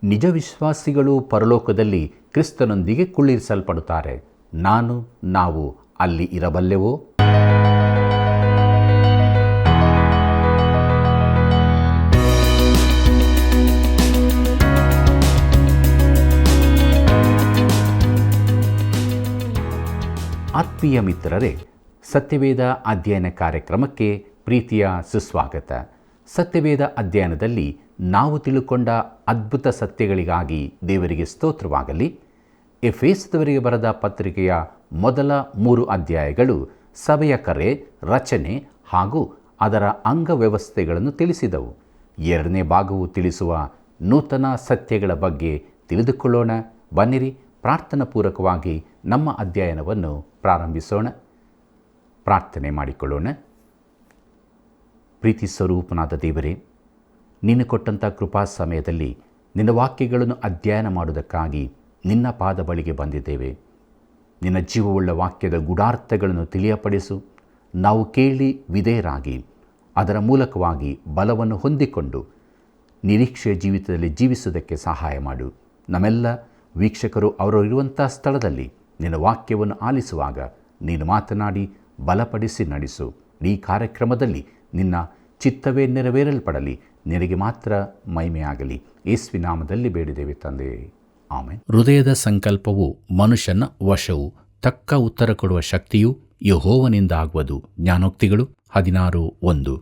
ನಿಜ ವಿಶ್ವಾಸಿಗಳು ಪರಲೋಕದಲ್ಲಿ ಕ್ರಿಸ್ತನೊಂದಿಗೆ ಕುಳ್ಳಿರಿಸಲ್ಪಡುತ್ತಾರೆ. ನಾವು ಅಲ್ಲಿ ಇರಬಲ್ಲೆವೋ? ಆತ್ಮೀಯ ಮಿತ್ರರೇ, ಸತ್ಯವೇದ ಅಧ್ಯಯನ ಕಾರ್ಯಕ್ರಮಕ್ಕೆ ಪ್ರೀತಿಯ ಸುಸ್ವಾಗತ. ಸತ್ಯವೇದ ಅಧ್ಯಯನದಲ್ಲಿ ನಾವು ತಿಳುಕೊಂಡ ಅದ್ಭುತ ಸತ್ಯಗಳಿಗಾಗಿ ದೇವರಿಗೆ ಸ್ತೋತ್ರವಾಗಲಿ. ಎಫೆಸದವರಿಗೆ ಬರೆದ ಪತ್ರಿಕೆಯ ಮೊದಲ 3 ಅಧ್ಯಾಯಗಳು ಸಭೆಯ ಕರೆ, ರಚನೆ ಹಾಗೂ ಅದರ ಅಂಗವ್ಯವಸ್ಥೆಗಳನ್ನು ತಿಳಿಸಿದವು. 2ನೇ ಭಾಗವು ತಿಳಿಸುವ ನೂತನ ಸತ್ಯಗಳ ಬಗ್ಗೆ ತಿಳಿದುಕೊಳ್ಳೋಣ. ಬನ್ನಿರಿ, ಪ್ರಾರ್ಥನಾಪೂರ್ವಕವಾಗಿ ನಮ್ಮ ಅಧ್ಯಯನವನ್ನು ಪ್ರಾರಂಭಿಸೋಣ. ಪ್ರಾರ್ಥನೆ ಮಾಡಿಕೊಳ್ಳೋಣ. ಪ್ರೀತಿ ಸ್ವರೂಪನಾದ ದೇವರೇ, ನೀನು ಕೊಟ್ಟಂಥ ಕೃಪಾ ಸಮಯದಲ್ಲಿ ನಿನ್ನ ವಾಕ್ಯಗಳನ್ನು ಅಧ್ಯಯನ ಮಾಡುವುದಕ್ಕಾಗಿ ನಿನ್ನ ಪಾದ ಬಳಿಗೆ ಬಂದಿದ್ದೇವೆ. ನಿನ್ನ ಜೀವವುಳ್ಳ ವಾಕ್ಯದ ಗೂಢಾರ್ಥಗಳನ್ನು ತಿಳಿಯಪಡಿಸು. ನಾವು ಕೇಳಿ ವಿಧೇಯರಾಗಿ ಅದರ ಮೂಲಕವಾಗಿ ಬಲವನ್ನು ಹೊಂದಿಕೊಂಡು ನಿರೀಕ್ಷೆಯ ಜೀವಿತದಲ್ಲಿ ಜೀವಿಸುವುದಕ್ಕೆ ಸಹಾಯ ಮಾಡು. ನಮ್ಮೆಲ್ಲ ವೀಕ್ಷಕರು ಅವರು ಇರುವಂಥ ಸ್ಥಳದಲ್ಲಿ ನಿನ್ನ ವಾಕ್ಯವನ್ನು ಆಲಿಸುವಾಗ ನೀನು ಮಾತನಾಡಿ ಬಲಪಡಿಸಿ ನಡೆಸು. ಈ ಕಾರ್ಯಕ್ರಮದಲ್ಲಿ ನಿನ್ನ ಚಿತ್ತವೇ ನೆರವೇರಲ್ಪಡಲಿ. ನಿನಗೆ ಮಾತ್ರ ಮಹಿಮೆಯಾಗಲಿ. ಯೇಸುವಿನ ನಾಮದಲ್ಲಿ ಬೇಡಿದ್ದೇವೆ ತಂದೆಯೇ, ಆಮೆನ್. ಹೃದಯದ ಸಂಕಲ್ಪವು ಮನುಷ್ಯನ ವಶವು, ತಕ್ಕ ಉತ್ತರ ಕೊಡುವ ಶಕ್ತಿಯು ಯೆಹೋವನಿಂದ ಆಗುವುದು. ಜ್ಞಾನೋಕ್ತಿಗಳು 16:1.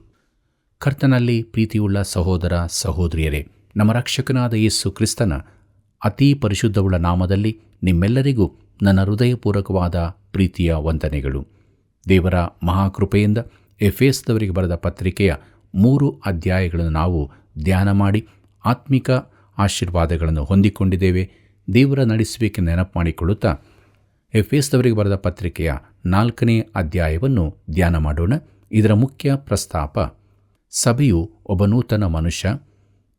ಕರ್ತನಲ್ಲಿ ಪ್ರೀತಿಯುಳ್ಳ ಸಹೋದರ ಸಹೋದರಿಯರೇ, ನಮ್ಮ ರಕ್ಷಕನಾದ ಯೇಸು ಕ್ರಿಸ್ತನ ಅತೀ ಪರಿಶುದ್ಧವುಳ್ಳ ನಾಮದಲ್ಲಿ ನಿಮ್ಮೆಲ್ಲರಿಗೂ ನನ್ನ ಹೃದಯಪೂರ್ವಕವಾದ ಪ್ರೀತಿಯ ವಂದನೆಗಳು. ದೇವರ ಮಹಾಕೃಪೆಯಿಂದ ಎಫೆಸದವರಿಗೆ ಬರೆದ ಪತ್ರಿಕೆಯ 3 ಅಧ್ಯಾಯಗಳನ್ನು ನಾವು ಧ್ಯಾನ ಮಾಡಿ ಆತ್ಮಿಕ ಆಶೀರ್ವಾದಗಳನ್ನು ಹೊಂದಿಕೊಂಡಿದ್ದೇವೆ. ದೇವರ ನಡೆಸುವಿಕೆ ನೆನಪು ಮಾಡಿಕೊಳ್ಳುತ್ತಾ ಎಫೆಸದವರಿಗೆ ಬರೆದ ಪತ್ರಿಕೆಯ 4ನೇ ಅಧ್ಯಾಯವನ್ನು ಧ್ಯಾನ ಮಾಡೋಣ. ಇದರ ಮುಖ್ಯ ಪ್ರಸ್ತಾಪ ಸಭೆಯು ಒಬ್ಬ ನೂತನ ಮನುಷ್ಯ,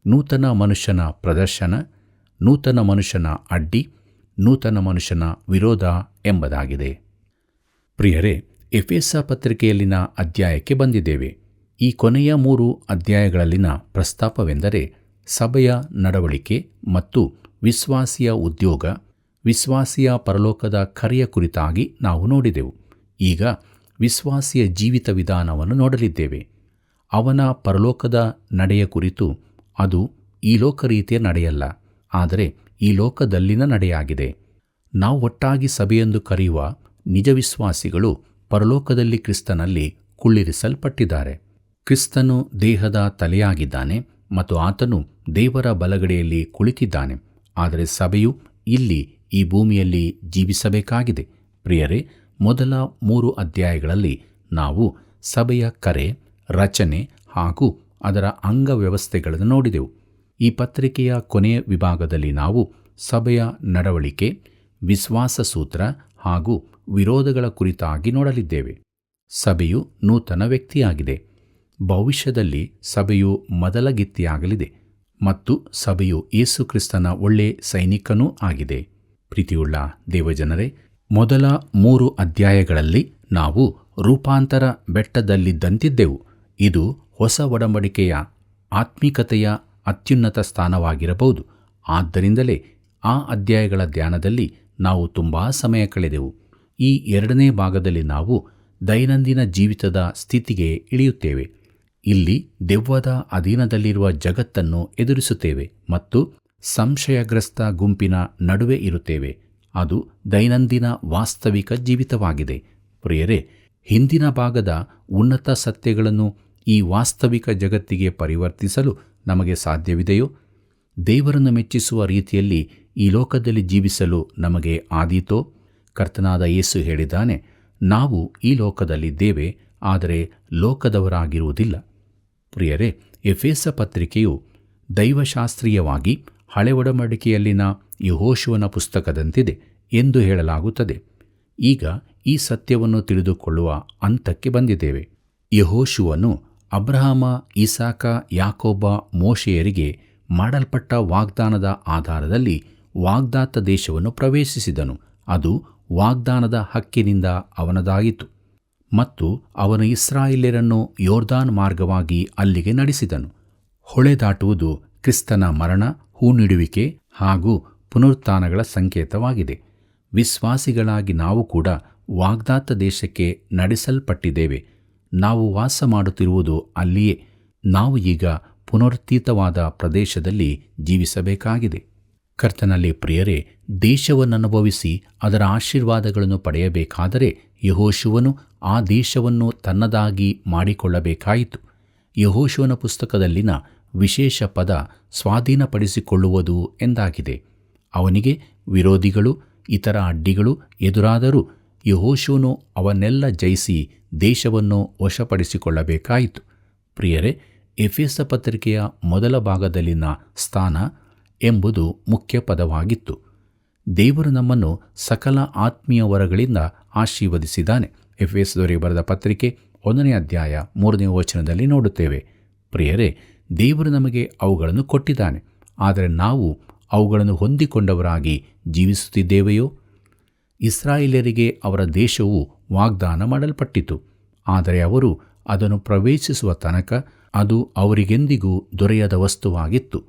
ನೂತನ ಮನುಷ್ಯನ ಪ್ರದರ್ಶನ, ನೂತನ ಮನುಷ್ಯನ ಅಡ್ಡಿ, ನೂತನ ಮನುಷ್ಯನ ವಿರೋಧ ಎಂಬುದಾಗಿದೆ. ಪ್ರಿಯರೇ, ಎಫೆಸ ಪತ್ರಿಕೆಯಲ್ಲಿನ ಅಧ್ಯಾಯಕ್ಕೆ ಬಂದಿದ್ದೇವೆ. ಈ ಕೊನೆಯ 3 ಅಧ್ಯಾಯಗಳಲ್ಲಿನ ಪ್ರಸ್ತಾಪವೆಂದರೆ ಸಭೆಯ ನಡವಳಿಕೆ ಮತ್ತು ವಿಶ್ವಾಸಿಯ ಉದ್ಯೋಗ, ವಿಶ್ವಾಸಿಯ ಪರಲೋಕದ ಕರೆಯ ಕುರಿತಾಗಿ ನಾವು ನೋಡಿದೆವು. ಈಗ ವಿಶ್ವಾಸಿಯ ಜೀವಿತ ವಿಧಾನವನ್ನು ನೋಡಲಿದ್ದೇವೆ. ಅವನ ಪರಲೋಕದ ನಡೆಯ ಕುರಿತು. ಅದು ಈ ಲೋಕ ರೀತಿಯ ನಡೆಯಲ್ಲ, ಆದರೆ ಈ ಲೋಕದಲ್ಲಿನ ನಡೆಯಾಗಿದೆ. ನಾವು ಒಟ್ಟಾಗಿ ಸಭೆಯೆಂದು ಕರೆಯುವ ನಿಜ ವಿಶ್ವಾಸಿಗಳು ಪರಲೋಕದಲ್ಲಿ ಕ್ರಿಸ್ತನಲ್ಲಿ ಕುಳ್ಳಿರಿಸಲ್ಪಟ್ಟಿದ್ದಾರೆ. ಕ್ರಿಸ್ತನು ದೇಹದ ತಲೆಯಾಗಿದ್ದಾನೆ ಮತ್ತು ಆತನು ದೇವರ ಬಲಗಡೆಯಲ್ಲಿ ಕುಳಿತಿದ್ದಾನೆ. ಆದರೆ ಸಭೆಯು ಇಲ್ಲಿ ಈ ಭೂಮಿಯಲ್ಲಿ ಜೀವಿಸಬೇಕಾಗಿದೆ. ಪ್ರಿಯರೇ, ಮೊದಲ 3 ಅಧ್ಯಾಯಗಳಲ್ಲಿ ನಾವು ಸಭೆಯ ಕರೆ, ರಚನೆ ಹಾಗೂ ಅದರ ಅಂಗವ್ಯವಸ್ಥೆಗಳನ್ನು ನೋಡಿದೆವು. ಈ ಪತ್ರಿಕೆಯ ಕೊನೆಯ ವಿಭಾಗದಲ್ಲಿ ನಾವು ಸಭೆಯ ನಡವಳಿಕೆ, ವಿಶ್ವಾಸ ಸೂತ್ರ ಹಾಗೂ ವಿರೋಧಗಳ ಕುರಿತಾಗಿ ನೋಡಲಿದ್ದೇವೆ. ಸಭೆಯು ನೂತನ ವ್ಯಕ್ತಿಯಾಗಿದೆ. ಭವಿಷ್ಯದಲ್ಲಿ ಸಭೆಯು ಮೊದಲಗಿತ್ತಿಯಾಗಲಿದೆ ಮತ್ತು ಸಭೆಯು ಯೇಸು ಕ್ರಿಸ್ತನ ಒಳ್ಳೆ ಸೈನಿಕನೂ ಆಗಿದೆ. ಪ್ರೀತಿಯುಳ್ಳ ದೇವಜನರೇ, ಮೊದಲ 3 ಅಧ್ಯಾಯಗಳಲ್ಲಿ ನಾವು ರೂಪಾಂತರ ಬೆಟ್ಟದಲ್ಲಿದ್ದಂತಿದ್ದೆವು. ಇದು ಹೊಸ ಒಡಂಬಡಿಕೆಯ ಆತ್ಮಿಕತೆಯ ಅತ್ಯುನ್ನತ ಸ್ಥಾನವಾಗಿರಬಹುದು. ಆದ್ದರಿಂದಲೇ ಆ ಅಧ್ಯಾಯಗಳ ಧ್ಯಾನದಲ್ಲಿ ನಾವು ತುಂಬ ಸಮಯ ಕಳೆದೆವು. ಈ 2ನೇ ಭಾಗದಲ್ಲಿ ನಾವು ದೈನಂದಿನ ಜೀವಿತದ ಸ್ಥಿತಿಗೆ ಇಳಿಯುತ್ತೇವೆ. ಇಲ್ಲಿ ದೆವ್ವದ ಅಧೀನದಲ್ಲಿರುವ ಜಗತ್ತನ್ನು ಎದುರಿಸುತ್ತೇವೆ ಮತ್ತು ಸಂಶಯಗ್ರಸ್ತ ಗುಂಪಿನ ನಡುವೆ ಇರುತ್ತೇವೆ. ಅದು ದೈನಂದಿನ ವಾಸ್ತವಿಕ ಜೀವಿತವಾಗಿದೆ. ಪ್ರಿಯರೇ, ಹಿಂದಿನ ಭಾಗದ ಉನ್ನತ ಸತ್ಯಗಳನ್ನು ಈ ವಾಸ್ತವಿಕ ಜಗತ್ತಿಗೆ ಪರಿವರ್ತಿಸಲು ನಮಗೆ ಸಾಧ್ಯವಿದೆಯೋ? ದೇವರನ್ನು ಮೆಚ್ಚಿಸುವ ರೀತಿಯಲ್ಲಿ ಈ ಲೋಕದಲ್ಲಿ ಜೀವಿಸಲು ನಮಗೆ ಆದೀತೋ? ಕರ್ತನಾದ ಯೇಸು ಹೇಳಿದ್ದಾನೆ, ನಾವು ಈ ಲೋಕದಲ್ಲಿದ್ದೇವೆ, ಆದರೆ ಲೋಕದವರಾಗಿರುವುದಿಲ್ಲ. ಪ್ರಿಯರೇ, ಎಫೆಸ ಪತ್ರಿಕೆಯು ದೈವಶಾಸ್ತ್ರೀಯವಾಗಿ ಹಳೆ ಒಡಂಬಡಿಕೆಯಲ್ಲಿನ ಯೆಹೋಶುವನ ಪುಸ್ತಕದಂತಿದೆ ಎಂದು ಹೇಳಲಾಗುತ್ತದೆ. ಈಗ ಈ ಸತ್ಯವನ್ನು ತಿಳಿದುಕೊಳ್ಳುವ ಹಂತಕ್ಕೆ ಬಂದಿದ್ದೇವೆ. ಯೆಹೋಶುವನು ಅಬ್ರಹಾಮ, ಇಸಾಕ, ಯಾಕೋಬ, ಮೋಶೆಯರಿಗೆ ಮಾಡಲ್ಪಟ್ಟ ವಾಗ್ದಾನದ ಆಧಾರದಲ್ಲಿ ವಾಗ್ದಾತ ದೇಶವನ್ನು ಪ್ರವೇಶಿಸಿದನು. ಅದು ವಾಗ್ದಾನದ ಹಕ್ಕಿನಿಂದ ಅವನದಾಯಿತು ಮತ್ತು ಅವನು ಇಸ್ರಾಯೇಲ್ಯರನ್ನು ಯೋರ್ದಾನ್ ಮಾರ್ಗವಾಗಿ ಅಲ್ಲಿಗೆ ನಡೆಸಿದನು. ಹೊಳೆ ದಾಟುವುದು ಕ್ರಿಸ್ತನ ಮರಣ, ಹೂಣಿಡುವಿಕೆ ಹಾಗೂ ಪುನರುತ್ಥಾನಗಳ ಸಂಕೇತವಾಗಿದೆ. ವಿಶ್ವಾಸಿಗಳಾಗಿ ನಾವು ಕೂಡ ವಾಗ್ದಾತ ದೇಶಕ್ಕೆ ನಡೆಸಲ್ಪಟ್ಟಿದ್ದೇವೆ. ನಾವು ವಾಸ ಮಾಡುತ್ತಿರುವುದು ಅಲ್ಲಿಯೇ. ನಾವು ಈಗ ಪುನರುತ್ಥಿತವಾದ ಪ್ರದೇಶದಲ್ಲಿ ಜೀವಿಸಬೇಕಾಗಿದೆ. ಕರ್ತನಲ್ಲಿ ಪ್ರಿಯರೇ, ದೇಶವನ್ನನುಭವಿಸಿ ಅದರ ಆಶೀರ್ವಾದಗಳನ್ನು ಪಡೆಯಬೇಕಾದರೆ ಯೆಹೋಶುವನು ಆ ದೇಶವನ್ನು ತನ್ನದಾಗಿ ಮಾಡಿಕೊಳ್ಳಬೇಕಾಯಿತು. ಯೆಹೋಶುವನ ಪುಸ್ತಕದಲ್ಲಿನ ವಿಶೇಷ ಪದ ಸ್ವಾಧೀನಪಡಿಸಿಕೊಳ್ಳುವುದು ಎಂದಾಗಿದೆ. ಅವನಿಗೆ ವಿರೋಧಿಗಳು, ಇತರ ಅಡ್ಡಿಗಳು ಎದುರಾದರೂ ಯೆಹೋಶುವನು ಅವನ್ನೆಲ್ಲ ಜಯಿಸಿ ದೇಶವನ್ನು ವಶಪಡಿಸಿಕೊಳ್ಳಬೇಕಾಯಿತು. ಪ್ರಿಯರೇ, ಎಫೆಸ ಪತ್ರಿಕೆಯ ಮೊದಲ ಭಾಗದಲ್ಲಿನ ಸ್ಥಾನ ಎಂಬುದು ಮುಖ್ಯ ಪದವಾಗಿತ್ತು. ದೇವರು ನಮ್ಮನ್ನು ಸಕಲ ಆತ್ಮೀಯ ವರಗಳಿಂದ ಆಶೀರ್ವದಿಸಿದ್ದಾನೆ. ಎಫೆಸದವರಿಗೆ ಬರೆದ ಪತ್ರಿಕೆ 1ನೇ ಅಧ್ಯಾಯ 3ನೇ ವಚನದಲ್ಲಿ ನೋಡುತ್ತೇವೆ. ಪ್ರಿಯರೇ, ದೇವರು ನಮಗೆ ಅವುಗಳನ್ನು ಕೊಟ್ಟಿದ್ದಾನೆ. ಆದರೆ ನಾವು ಅವುಗಳನ್ನು ಹೊಂದಿಕೊಂಡವರಾಗಿ ಜೀವಿಸುತ್ತಿದ್ದೇವೆಯೋ? ಇಸ್ರಾಯೇಲ್ಯರಿಗೆ ಅವರ ದೇಶವು ವಾಗ್ದಾನ ಮಾಡಲ್ಪಟ್ಟಿತು. ಆದರೆ ಅವರು ಅದನ್ನು ಪ್ರವೇಶಿಸುವ ತನಕ ಅದು ಅವರಿಗೆಂದಿಗೂ ದೊರೆಯದ ವಸ್ತುವಾಗಿತ್ತು.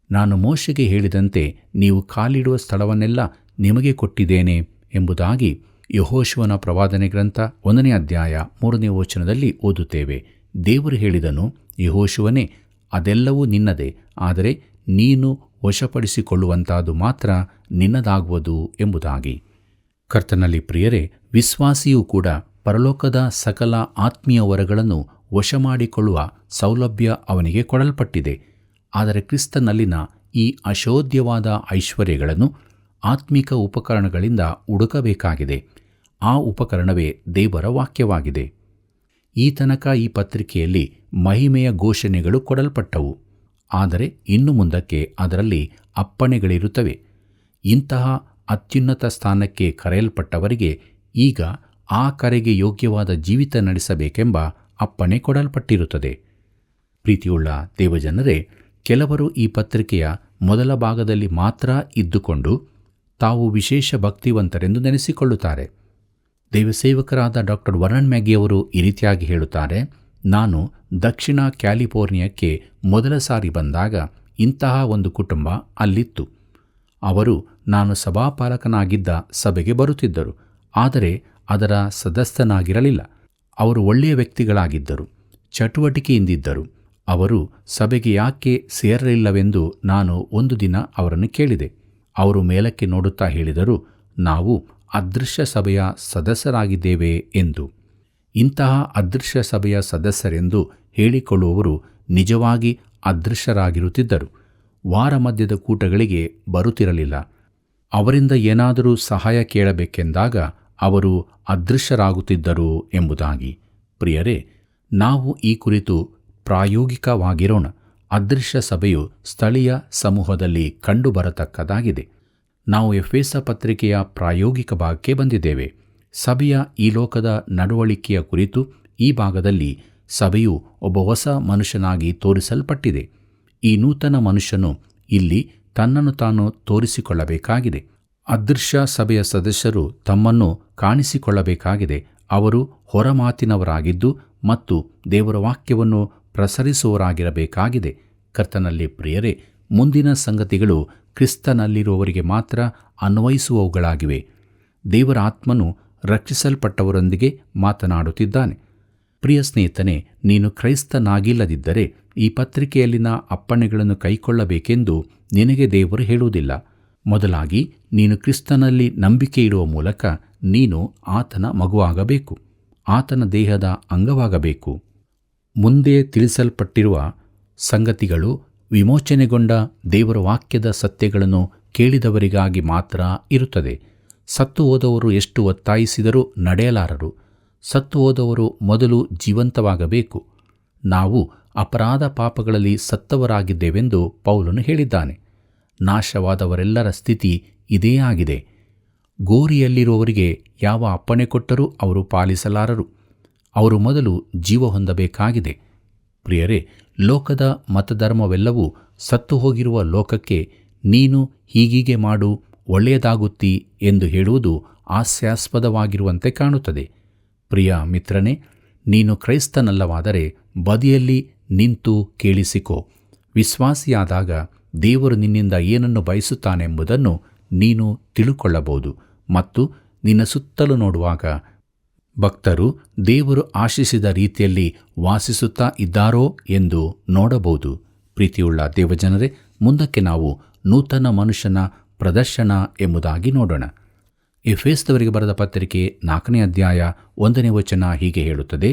ನಾನು ಮೋಶೆಗೆ ಹೇಳಿದಂತೆ ನೀವು ಕಾಲಿಡುವ ಸ್ಥಳವನ್ನೆಲ್ಲ ನಿಮಗೆ ಕೊಟ್ಟಿದ್ದೇನೆ ಎಂಬುದಾಗಿ ಯೆಹೋಶುವನ ಪ್ರವಾದನೆ ಗ್ರಂಥ 1ನೇ ಅಧ್ಯಾಯ 3ನೇ ವಚನದಲ್ಲಿ ಓದುತ್ತೇವೆ. ದೇವರು ಹೇಳಿದನು, ಯೆಹೋಶುವನೇ, ಅದೆಲ್ಲವೂ ನಿನ್ನದೇ, ಆದರೆ ನೀನು ವಶಪಡಿಸಿಕೊಳ್ಳುವಂತಾದು ಮಾತ್ರ ನಿನ್ನದಾಗುವುದು ಎಂಬುದಾಗಿ. ಕರ್ತನಲ್ಲಿ ಪ್ರಿಯರೇ, ವಿಶ್ವಾಸಿಯೂ ಕೂಡ ಪರಲೋಕದ ಸಕಲ ಆತ್ಮೀಯ ವರಗಳನ್ನು ವಶ ಮಾಡಿಕೊಳ್ಳುವ ಸೌಲಭ್ಯ ಅವನಿಗೆ ಕೊಡಲ್ಪಟ್ಟಿದೆ. ಆದರೆ ಕ್ರಿಸ್ತನಲ್ಲಿನ ಈ ಅಶೋಧ್ಯವಾದ ಐಶ್ವರ್ಯಗಳನ್ನು ಆತ್ಮಿಕ ಉಪಕರಣಗಳಿಂದ ಹುಡುಕಬೇಕಾಗಿದೆ. ಆ ಉಪಕರಣವೇ ದೇವರ ವಾಕ್ಯವಾಗಿದೆ. ಈ ತನಕ ಈ ಪತ್ರಿಕೆಯಲ್ಲಿ ಮಹಿಮೆಯ ಘೋಷಣೆಗಳು ಕೊಡಲ್ಪಟ್ಟವು. ಆದರೆ ಇನ್ನು ಮುಂದಕ್ಕೆ ಅದರಲ್ಲಿ ಅಪ್ಪಣೆಗಳಿರುತ್ತವೆ. ಇಂತಹ ಅತ್ಯುನ್ನತ ಸ್ಥಾನಕ್ಕೆ ಕರೆಯಲ್ಪಟ್ಟವರಿಗೆ ಈಗ ಆ ಕರೆಗೆ ಯೋಗ್ಯವಾದ ಜೀವಿತ ನಡೆಸಬೇಕೆಂಬ ಅಪ್ಪಣೆ ಕೊಡಲ್ಪಟ್ಟಿರುತ್ತದೆ. ಪ್ರೀತಿಯುಳ್ಳ ದೇವಜನರೇ, ಕೆಲವರು ಈ ಪತ್ರಿಕೆಯ ಮೊದಲ ಭಾಗದಲ್ಲಿ ಮಾತ್ರ ಇದ್ದುಕೊಂಡು ತಾವು ವಿಶೇಷ ಭಕ್ತಿವಂತರೆಂದು ನೆನೆಸಿಕೊಳ್ಳುತ್ತಾರೆ. ದೈವಸೇವಕರಾದ ಡಾಕ್ಟರ್ ವರ್ನನ್ ಮ್ಯಾಗಿಯವರು ಈ ರೀತಿಯಾಗಿ ಹೇಳುತ್ತಾರೆ, ನಾನು ದಕ್ಷಿಣ ಕ್ಯಾಲಿಫೋರ್ನಿಯಾಕ್ಕೆ ಮೊದಲ ಸಾರಿ ಬಂದಾಗ ಇಂತಹ ಒಂದು ಕುಟುಂಬ ಅಲ್ಲಿತ್ತು. ಅವರು ನಾನು ಸಭಾಪಾಲಕನಾಗಿದ್ದ ಸಭೆಗೆ ಬರುತ್ತಿದ್ದರು, ಆದರೆ ಅದರ ಸದಸ್ಯನಾಗಿರಲಿಲ್ಲ. ಅವರು ಒಳ್ಳೆಯ ವ್ಯಕ್ತಿಗಳಾಗಿದ್ದರು, ಚಟುವಟಿಕೆಯಿಂದಿದ್ದರು. ಅವರು ಸಭೆಗೆ ಯಾಕೆ ಸೇರಲಿಲ್ಲವೆಂದು ನಾನು ಒಂದು ದಿನ ಅವರನ್ನು ಕೇಳಿದೆ. ಅವರು ಮೇಲಕ್ಕೆ ನೋಡುತ್ತಾ ಹೇಳಿದರು, ನಾವು ಅದೃಶ್ಯ ಸಭೆಯ ಸದಸ್ಯರಾಗಿದ್ದೇವೆ ಎಂದು. ಇಂತಹ ಅದೃಶ್ಯ ಸಭೆಯ ಸದಸ್ಯರೆಂದು ಹೇಳಿಕೊಳ್ಳುವವರು ನಿಜವಾಗಿ ಅದೃಶ್ಯರಾಗಿರುತ್ತಿದ್ದರು. ವಾರ ಮಧ್ಯದ ಕೂಟಗಳಿಗೆ ಬರುತ್ತಿರಲಿಲ್ಲ. ಅವರಿಂದ ಏನಾದರೂ ಸಹಾಯ ಕೇಳಬೇಕೆಂದಾಗ ಅವರು ಅದೃಶ್ಯರಾಗುತ್ತಿದ್ದರು ಎಂಬುದಾಗಿ. ಪ್ರಿಯರೇ, ನಾವು ಈ ಕುರಿತು ಪ್ರಾಯೋಗಿಕವಾಗಿರೋಣ. ಅದೃಶ್ಯ ಸಭೆಯು ಸ್ಥಳೀಯ ಸಮೂಹದಲ್ಲಿ ಕಂಡುಬರತಕ್ಕದಾಗಿದೆ. ನಾವು ಎಫೆಸ ಪತ್ರಿಕೆಯ ಪ್ರಾಯೋಗಿಕ ಭಾಗಕ್ಕೆ ಬಂದಿದ್ದೇವೆ. ಸಭೆಯ ಈ ಲೋಕದ ನಡವಳಿಕೆಯ ಕುರಿತು ಈ ಭಾಗದಲ್ಲಿ ಸಭೆಯು ಒಬ್ಬ ಹೊಸ ಮನುಷ್ಯನಾಗಿ ತೋರಿಸಲ್ಪಟ್ಟಿದೆ. ಈ ನೂತನ ಮನುಷ್ಯನು ಇಲ್ಲಿ ತನ್ನನ್ನು ತಾನು ತೋರಿಸಿಕೊಳ್ಳಬೇಕಾಗಿದೆ. ಅದೃಶ್ಯ ಸಭೆಯ ಸದಸ್ಯರು ತಮ್ಮನ್ನು ಕಾಣಿಸಿಕೊಳ್ಳಬೇಕಾಗಿದೆ. ಅವರು ಹೊರಮಾತಿನವರಾಗಿದ್ದು ಮತ್ತು ದೇವರ ವಾಕ್ಯವನ್ನು ಪ್ರಸರಿಸುವವರಾಗಿರಬೇಕಾಗಿದೆ. ಕರ್ತನಲ್ಲಿ ಪ್ರಿಯರೇ, ಮುಂದಿನ ಸಂಗತಿಗಳು ಕ್ರಿಸ್ತನಲ್ಲಿರುವವರಿಗೆ ಮಾತ್ರ ಅನ್ವಯಿಸುವವುಗಳಾಗಿವೆ. ದೇವರ ಆತ್ಮನು ರಕ್ಷಿಸಲ್ಪಟ್ಟವರೊಂದಿಗೆ ಮಾತನಾಡುತ್ತಿದ್ದಾನೆ. ಪ್ರಿಯ ಸ್ನೇಹಿತನೇ, ನೀನು ಕ್ರೈಸ್ತನಾಗಿಲ್ಲದಿದ್ದರೆ ಈ ಪತ್ರಿಕೆಯಲ್ಲಿನ ಅಪ್ಪಣೆಗಳನ್ನು ಕೈಕೊಳ್ಳಬೇಕೆಂದು ನಿನಗೆ ದೇವರು ಹೇಳುವುದಿಲ್ಲ. ಮೊದಲಾಗಿ ನೀನು ಕ್ರಿಸ್ತನಲ್ಲಿ ನಂಬಿಕೆ ಇಡುವ ಮೂಲಕ ನೀನು ಆತನ ಮಗುವಾಗಬೇಕು, ಆತನ ದೇಹದ ಅಂಗವಾಗಬೇಕು. ಮುಂದೆ ತಿಳಿಸಲ್ಪಟ್ಟಿರುವ ಸಂಗತಿಗಳು ವಿಮೋಚನೆಗೊಂಡ ದೇವರ ವಾಕ್ಯದ ಸತ್ಯಗಳನ್ನು ಕೇಳಿದವರಿಗಾಗಿ ಮಾತ್ರ ಇರುತ್ತದೆ. ಸತ್ತು ಹೋದವರು ಎಷ್ಟು ಒತ್ತಾಯಿಸಿದರೂ ನಡೆಯಲಾರರು. ಸತ್ತು ಹೋದವರು ಮೊದಲು ಜೀವಂತವಾಗಬೇಕು. ನಾವು ಅಪರಾಧ ಪಾಪಗಳಲ್ಲಿ ಸತ್ತವರಾಗಿದ್ದೇವೆಂದು ಪೌಲನು ಹೇಳಿದ್ದಾನೆ. ನಾಶವಾದವರೆಲ್ಲರ ಸ್ಥಿತಿ ಇದೇ ಆಗಿದೆ. ಗೋರಿಯಲ್ಲಿರುವವರಿಗೆ ಯಾವ ಅಪ್ಪಣೆ ಕೊಟ್ಟರೂ ಅವರು ಪಾಲಿಸಲಾರರು. ಅವರು ಮೊದಲು ಜೀವ ಹೊಂದಬೇಕಾಗಿದೆ. ಪ್ರಿಯರೇ, ಲೋಕದ ಮತಧರ್ಮವೆಲ್ಲವೂ ಸತ್ತು ಹೋಗಿರುವ ಲೋಕಕ್ಕೆ ನೀನು ಹೀಗೀಗೆ ಮಾಡು, ಒಳ್ಳೆಯದಾಗುತ್ತಿ ಎಂದು ಹೇಳುವುದು ಹಾಸ್ಯಾಸ್ಪದವಾಗಿರುವಂತೆ ಕಾಣುತ್ತದೆ. ಪ್ರಿಯ ಮಿತ್ರನೇ, ನೀನು ಕ್ರೈಸ್ತನಲ್ಲವಾದರೆ ಬದಿಯಲ್ಲಿ ನಿಂತು ಕೇಳಿಸಿಕೋ. ವಿಶ್ವಾಸಿಯಾದಾಗ ದೇವರು ನಿನ್ನಿಂದ ಏನನ್ನು ಬಯಸುತ್ತಾನೆಂಬುದನ್ನು ನೀನು ತಿಳುಕೊಳ್ಳಬಹುದು ಮತ್ತು ನಿನ್ನ ಸುತ್ತಲೂ ನೋಡುವಾಗ ಭಕ್ತರು ದೇವರು ಆಶಿಸಿದ ರೀತಿಯಲ್ಲಿ ವಾಸಿಸುತ್ತಾ ಇದ್ದಾರೋ ಎಂದು ನೋಡಬಹುದು. ಪ್ರೀತಿಯುಳ್ಳ ದೇವಜನರೇ, ಮುಂದಕ್ಕೆ ನಾವು ನೂತನ ಮನುಷ್ಯನ ಪ್ರದರ್ಶನ ಎಂಬುದಾಗಿ ನೋಡೋಣ. ಎಫೆಸದವರಿಗೆ ಬರೆದ ಪತ್ರಿಕೆ 4ನೇ ಅಧ್ಯಾಯ 1ನೇ ವಚನ ಹೀಗೆ ಹೇಳುತ್ತದೆ: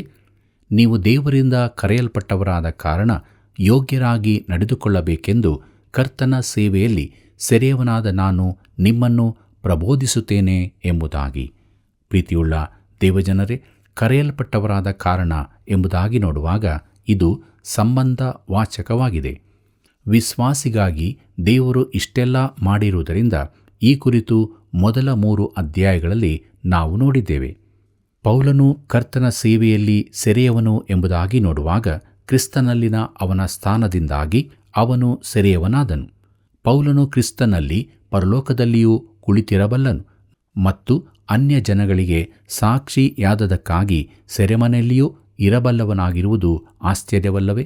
ನೀವು ದೇವರಿಂದ ಕರೆಯಲ್ಪಟ್ಟವರಾದ ಕಾರಣ ಯೋಗ್ಯರಾಗಿ ನಡೆದುಕೊಳ್ಳಬೇಕೆಂದು ಕರ್ತನ ಸೇವೆಯಲ್ಲಿ ಸೆರೆಯವನಾದ ನಾನು ನಿಮ್ಮನ್ನು ಪ್ರಬೋಧಿಸುತ್ತೇನೆ ಎಂಬುದಾಗಿ. ಪ್ರೀತಿಯುಳ್ಳ ದೇವಜನರೇ, ಕರೆಯಲ್ಪಟ್ಟವರಾದ ಕಾರಣ ಎಂಬುದಾಗಿ ನೋಡುವಾಗ ಇದು ಸಂಬಂಧ ವಾಚಕವಾಗಿದೆ. ವಿಶ್ವಾಸಿಗಾಗಿ ದೇವರು ಇಷ್ಟೆಲ್ಲ ಮಾಡಿರುವುದರಿಂದ ಈ ಕುರಿತು ಮೊದಲ 3 ಅಧ್ಯಾಯಗಳಲ್ಲಿ ನಾವು ನೋಡಿದ್ದೇವೆ. ಪೌಲನು ಕರ್ತನ ಸೇವೆಯಲ್ಲಿ ಸೆರೆಯವನು ಎಂಬುದಾಗಿ ನೋಡುವಾಗ ಕ್ರಿಸ್ತನಲ್ಲಿನ ಅವನ ಸ್ಥಾನದಿಂದಾಗಿ ಅವನು ಸೆರೆಯವನಾದನು. ಪೌಲನು ಕ್ರಿಸ್ತನಲ್ಲಿ ಪರಲೋಕದಲ್ಲಿಯೂ ಕುಳಿತಿರಬಲ್ಲನು ಮತ್ತು ಅನ್ಯ ಜನಗಳಿಗೆ ಸಾಕ್ಷಿಯಾದದಕ್ಕಾಗಿ ಸೆರೆಮನೆಯಲ್ಲಿಯೂ ಇರಬಲ್ಲವನಾಗಿರುವುದು ಆಶ್ಚರ್ಯವಲ್ಲವೇ?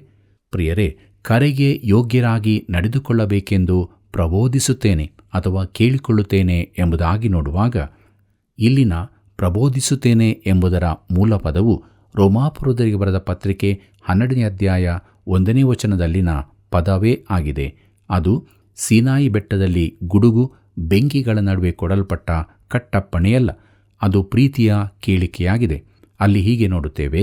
ಪ್ರಿಯರೇ, ಕರೆಗೆ ಯೋಗ್ಯರಾಗಿ ನಡೆದುಕೊಳ್ಳಬೇಕೆಂದು ಪ್ರಬೋಧಿಸುತ್ತೇನೆ ಅಥವಾ ಕೇಳಿಕೊಳ್ಳುತ್ತೇನೆ ಎಂಬುದಾಗಿ ನೋಡುವಾಗ ಇಲ್ಲಿನ ಪ್ರಬೋಧಿಸುತ್ತೇನೆ ಎಂಬುದರ ಮೂಲ ಪದವು ರೋಮಾಪುರದವರಿಗೆ ಬರೆದ ಪತ್ರಿಕೆ 12ನೇ ಅಧ್ಯಾಯ 1ನೇ ವಚನದಲ್ಲಿನ ಪದವೇ ಆಗಿದೆ. ಅದು ಸೀನಾಯಿ ಬೆಟ್ಟದಲ್ಲಿ ಗುಡುಗು ಬೆಂಕಿಗಳ ನಡುವೆ ಕೊಡಲ್ಪಟ್ಟ ಕಟ್ಟಪ್ಪಣೆಯಲ್ಲ, ಅದು ಪ್ರೀತಿಯ ಕೇಳಿಕೆಯಾಗಿದೆ. ಅಲ್ಲಿ ಹೀಗೆ ನೋಡುತ್ತೇವೆ: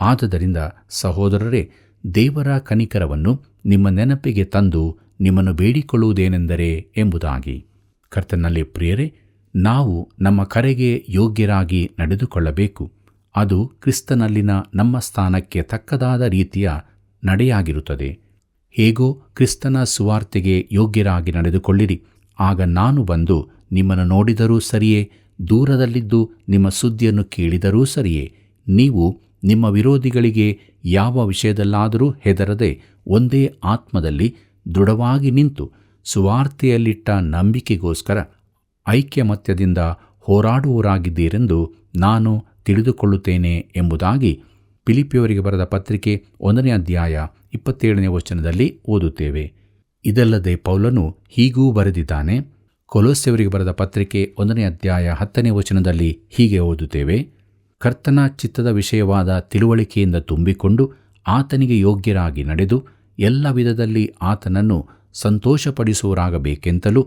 ಆದುದರಿಂದ ಸಹೋದರರೇ, ದೇವರ ಕನಿಕರವನ್ನು ನಿಮ್ಮ ನೆನಪಿಗೆ ತಂದು ನಿಮ್ಮನ್ನು ಬೇಡಿಕೊಳ್ಳುವುದೇನೆಂದರೆ ಎಂಬುದಾಗಿ. ಕರ್ತನಲ್ಲಿ ಪ್ರಿಯರೇ, ನಾವು ನಮ್ಮ ಕರೆಗೆ ಯೋಗ್ಯರಾಗಿ ನಡೆದುಕೊಳ್ಳಬೇಕು. ಅದು ಕ್ರಿಸ್ತನಲ್ಲಿನ ನಮ್ಮ ಸ್ಥಾನಕ್ಕೆ ತಕ್ಕದಾದ ರೀತಿಯ ನಡೆಯಾಗಿರುತ್ತದೆ. ಹೇಗೋ ಕ್ರಿಸ್ತನ ಸುವಾರ್ತೆಗೆ ಯೋಗ್ಯರಾಗಿ ನಡೆದುಕೊಳ್ಳಿರಿ. ಆಗ ನಾನು ಬಂದು ನಿಮ್ಮನ್ನು ನೋಡಿದರೂ ಸರಿಯೇ, ದೂರದಲ್ಲಿದ್ದು ನಿಮ್ಮ ಸುದ್ದಿಯನ್ನು ಕೇಳಿದರೂ ಸರಿಯೇ, ನೀವು ನಿಮ್ಮ ವಿರೋಧಿಗಳಿಗೆ ಯಾವ ವಿಷಯದಲ್ಲಾದರೂ ಹೆದರದೆ ಒಂದೇ ಆತ್ಮದಲ್ಲಿ ದೃಢವಾಗಿ ನಿಂತು ಸುವಾರ್ತೆಯಲ್ಲಿಟ್ಟ ನಂಬಿಕೆಗೋಸ್ಕರ ಐಕ್ಯಮತ್ಯದಿಂದ ಹೋರಾಡುವವರಾಗಿದ್ದೀರೆಂದು ನಾನು ತಿಳಿದುಕೊಳ್ಳುತ್ತೇನೆ ಎಂಬುದಾಗಿ ಫಿಲಿಪ್ಪಿಯವರಿಗೆ ಬರೆದ ಪತ್ರಿಕೆ 1ನೇ ಅಧ್ಯಾಯ 27ನೇ ವಚನದಲ್ಲಿ ಓದುತ್ತೇವೆ. ಇದಲ್ಲದೆ ಪೌಲನು ಹೀಗೂ ಬರೆದಿದ್ದಾನೆ. ಕೊಲೋಸ್ಯಯವರಿಗೆ ಬರೆದ ಪತ್ರಿಕೆ 1ನೇ ಅಧ್ಯಾಯ 10ನೇ ವಚನದಲ್ಲಿ ಹೀಗೆ ಓದುತ್ತೇವೆ: ಕರ್ತನ ಚಿತ್ತದ ವಿಷಯವಾದ ತಿಳುವಳಿಕೆಯಿಂದ ತುಂಬಿಕೊಂಡು ಆತನಿಗೆ ಯೋಗ್ಯರಾಗಿ ನಡೆದು ಎಲ್ಲ ವಿಧದಲ್ಲಿ ಆತನನ್ನು ಸಂತೋಷಪಡಿಸುವವರಾಗಬೇಕೆಂತಲೂ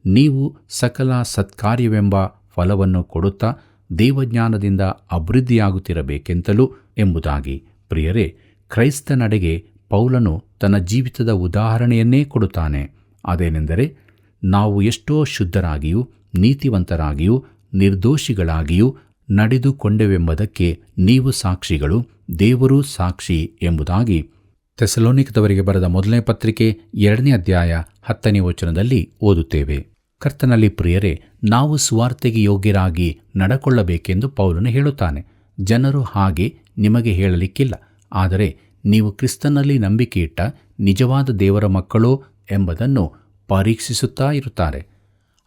ನೀವು ಸಕಲ ಸತ್ಕಾರ್ಯವೆಂಬ ಫಲವನ್ನು ಕೊಡುತ್ತಾ ದೇವಜ್ಞಾನದಿಂದ ಅಭಿವೃದ್ಧಿಯಾಗುತ್ತಿರಬೇಕೆಂತಲೂ ಎಂಬುದಾಗಿ. ಪ್ರಿಯರೇ, ಕ್ರೈಸ್ತ ನಡೆಗೆ ಪೌಲನು ತನ್ನ ಜೀವಿತದ ಉದಾಹರಣೆಯನ್ನೇ ಕೊಡುತ್ತಾನೆ. ಅದೇನೆಂದರೆ, ನಾವು ಎಷ್ಟೋ ಶುದ್ಧರಾಗಿಯೂ ನೀತಿವಂತರಾಗಿಯೂ ನಿರ್ದೋಷಿಗಳಾಗಿಯೂ ನಡೆದುಕೊಂಡೆವೆಂಬುದಕ್ಕೆ ನೀವು ಸಾಕ್ಷಿಗಳು, ದೇವರೂ ಸಾಕ್ಷಿ ಎಂಬುದಾಗಿ ಥೆಸಲೋನಿಕದವರಿಗೆ ಬರೆದ 1ನೇ ಪತ್ರಿಕೆ 2ನೇ ಅಧ್ಯಾಯ 10ನೇ ವಚನದಲ್ಲಿ ಓದುತ್ತೇವೆ. ಕರ್ತನಲ್ಲಿ ಪ್ರಿಯರೇ, ನಾವು ಸುವಾರ್ತೆಗೆ ಯೋಗ್ಯರಾಗಿ ನಡಕೊಳ್ಳಬೇಕೆಂದು ಪೌಲನು ಹೇಳುತ್ತಾನೆ. ಜನರು ಹಾಗೆ ನಿಮಗೆ ಹೇಳಲಿಕ್ಕಿಲ್ಲ, ಆದರೆ ನೀವು ಕ್ರಿಸ್ತನಲ್ಲಿ ನಂಬಿಕೆಯಿಟ್ಟ ನಿಜವಾದ ದೇವರ ಮಕ್ಕಳೋ ಎಂಬುದನ್ನು ಪರೀಕ್ಷಿಸುತ್ತಾ ಇರುತ್ತಾರೆ.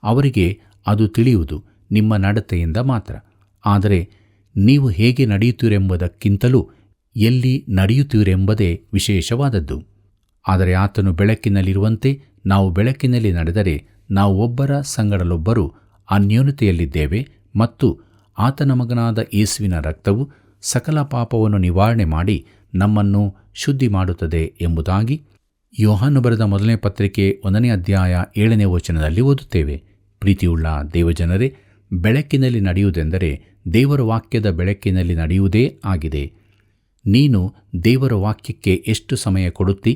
ಅವರಿಗೆ ಅದು ತಿಳಿಯುವುದು ನಿಮ್ಮ ನಡತೆಯಿಂದ ಮಾತ್ರ. ಆದರೆ ನೀವು ಹೇಗೆ ನಡೆಯುತ್ತೀರೆಂಬುದಕ್ಕಿಂತಲೂ ಎಲ್ಲಿ ನಡೆಯುತ್ತೀರೆಂಬುದೇ ವಿಶೇಷವಾದದ್ದು. ಆದರೆ ಆತನು ಬೆಳಕಿನಲ್ಲಿರುವಂತೆ ನಾವು ಬೆಳಕಿನಲ್ಲಿ ನಡೆದರೆ ನಾವು ಒಬ್ಬರ ಸಂಗಡಲೊಬ್ಬರು ಅನ್ಯೋನ್ಯತೆಯಲ್ಲಿದ್ದೇವೆ ಮತ್ತು ಆತನ ಮಗನಾದ ಯೇಸುವಿನ ರಕ್ತವು ಸಕಲ ಪಾಪವನ್ನು ನಿವಾರಣೆ ಮಾಡಿ ನಮ್ಮನ್ನು ಶುದ್ಧಿ ಮಾಡುತ್ತದೆ ಎಂಬುದಾಗಿ ಯೋಹಾನನು ಬರೆದ 1ನೇ ಪತ್ರಿಕೆ 1ನೇ ಅಧ್ಯಾಯ 7ನೇ ವಚನದಲ್ಲಿ ಓದುತ್ತೇವೆ. ಪ್ರೀತಿಯುಳ್ಳ ದೇವಜನರೇ, ಬೆಳಕಿನಲ್ಲಿ ನಡೆಯುವುದೆಂದರೆ ದೇವರ ವಾಕ್ಯದ ಬೆಳಕಿನಲ್ಲಿ ನಡೆಯುವುದೇ ಆಗಿದೆ. ನೀನು ದೇವರ ವಾಕ್ಯಕ್ಕೆ ಎಷ್ಟು ಸಮಯ ಕೊಡುತ್ತಿ,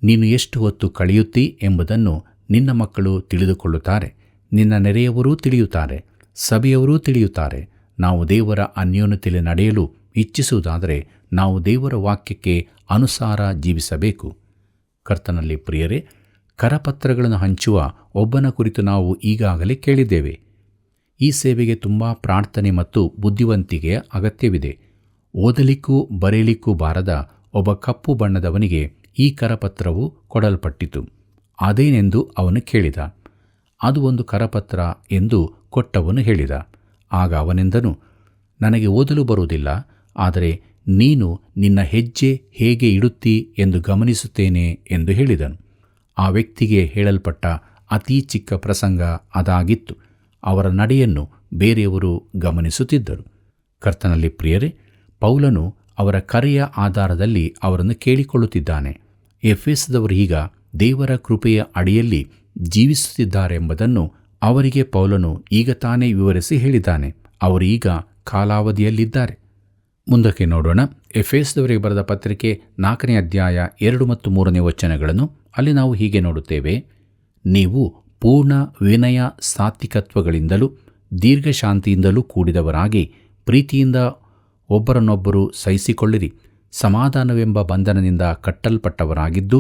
ನೀನು ಎಷ್ಟು ಹೊತ್ತು ಕಳೆಯುತ್ತಿ ಎಂಬುದನ್ನು ನಿನ್ನ ಮಕ್ಕಳು ತಿಳಿದುಕೊಳ್ಳುತ್ತಾರೆ. ನಿನ್ನ ನೆರೆಯವರೂ ತಿಳಿಯುತ್ತಾರೆ, ಸಭೆಯವರೂ ತಿಳಿಯುತ್ತಾರೆ. ನಾವು ದೇವರ ಅನ್ಯೋನ್ಯತೆಯಲ್ಲಿ ನಡೆಯಲು ಇಚ್ಛಿಸುವುದಾದರೆ ನಾವು ದೇವರ ವಾಕ್ಯಕ್ಕೆ ಅನುಸಾರ ಜೀವಿಸಬೇಕು. ಕರ್ತನಲ್ಲಿ ಪ್ರಿಯರೇ, ಕರಪತ್ರಗಳನ್ನು ಹಂಚುವ ಒಬ್ಬನ ಕುರಿತು ನಾವು ಈಗಾಗಲೇ ಕೇಳಿದ್ದೇವೆ. ಈ ಸೇವೆಗೆ ತುಂಬ ಪ್ರಾರ್ಥನೆ ಮತ್ತು ಬುದ್ಧಿವಂತಿಕೆಯ ಅಗತ್ಯವಿದೆ. ಓದಲಿಕ್ಕೂ ಬರೆಯಲಿಕ್ಕೂ ಬಾರದ ಒಬ್ಬ ಕಪ್ಪು ಬಣ್ಣದವನಿಗೆ ಈ ಕರಪತ್ರವು ಕೊಡಲ್ಪಟ್ಟಿತು. ಅದೇನೆಂದು ಅವನು ಕೇಳಿದ. ಅದು ಒಂದು ಕರಪತ್ರ ಎಂದು ಕೊಟ್ಟವನು ಹೇಳಿದ. ಆಗ ಅವನೆಂದನು, ನನಗೆ ಓದಲು ಬರುವುದಿಲ್ಲ, ಆದರೆ ನೀನು ನಿನ್ನ ಹೆಜ್ಜೆ ಹೇಗೆ ಇಡುತ್ತಿ ಎಂದು ಗಮನಿಸುತ್ತೇನೆ ಎಂದು ಹೇಳಿದನು. ಆ ವ್ಯಕ್ತಿಗೆ ಹೇಳಲ್ಪಟ್ಟ ಅತೀ ಚಿಕ್ಕ ಪ್ರಸಂಗ ಅದಾಗಿತ್ತು. ಅವರ ನಡೆಯನ್ನು ಬೇರೆಯವರು ಗಮನಿಸುತ್ತಿದ್ದರು. ಕರ್ತನಲ್ಲಿ ಪ್ರಿಯರೇ, ಪೌಲನು ಅವರ ಕರೆಯ ಆಧಾರದಲ್ಲಿ ಅವರನ್ನು ಕೇಳಿಕೊಳ್ಳುತ್ತಿದ್ದಾನೆ. ಎಫೆಸದವರು ಈಗ ದೇವರ ಕೃಪೆಯ ಅಡಿಯಲ್ಲಿ ಜೀವಿಸುತ್ತಿದ್ದಾರೆಂಬುದನ್ನು ಅವರಿಗೆ ಪೌಲನು ಈಗ ತಾನೇ ವಿವರಿಸಿ ಹೇಳಿದ್ದಾನೆ. ಅವರು ಈಗ ಕಾಲಾವಧಿಯಲ್ಲಿದ್ದಾರೆ. ಮುಂದಕ್ಕೆ ನೋಡೋಣ. ಎಫೆಸದವರಿಗೆ ಬರೆದ ಪತ್ರಿಕೆ 4ನೇ ಅಧ್ಯಾಯ 2 ಮತ್ತು 3ನೇ ವಚನಗಳನ್ನು. ಅಲ್ಲಿ ನಾವು ಹೀಗೆ ನೋಡುತ್ತೇವೆ: ನೀವು ಪೂರ್ಣ ವಿನಯ ಸಾತ್ವಿಕತ್ವಗಳಿಂದಲೂ ದೀರ್ಘಶಾಂತಿಯಿಂದಲೂ ಕೂಡಿದವರಾಗಿ ಪ್ರೀತಿಯಿಂದ ಒಬ್ಬರನ್ನೊಬ್ಬರು ಸಹಿಸಿಕೊಳ್ಳಿರಿ. ಸಮಾಧಾನವೆಂಬ ಬಂಧನದಿಂದ ಕಟ್ಟಲ್ಪಟ್ಟವರಾಗಿದ್ದು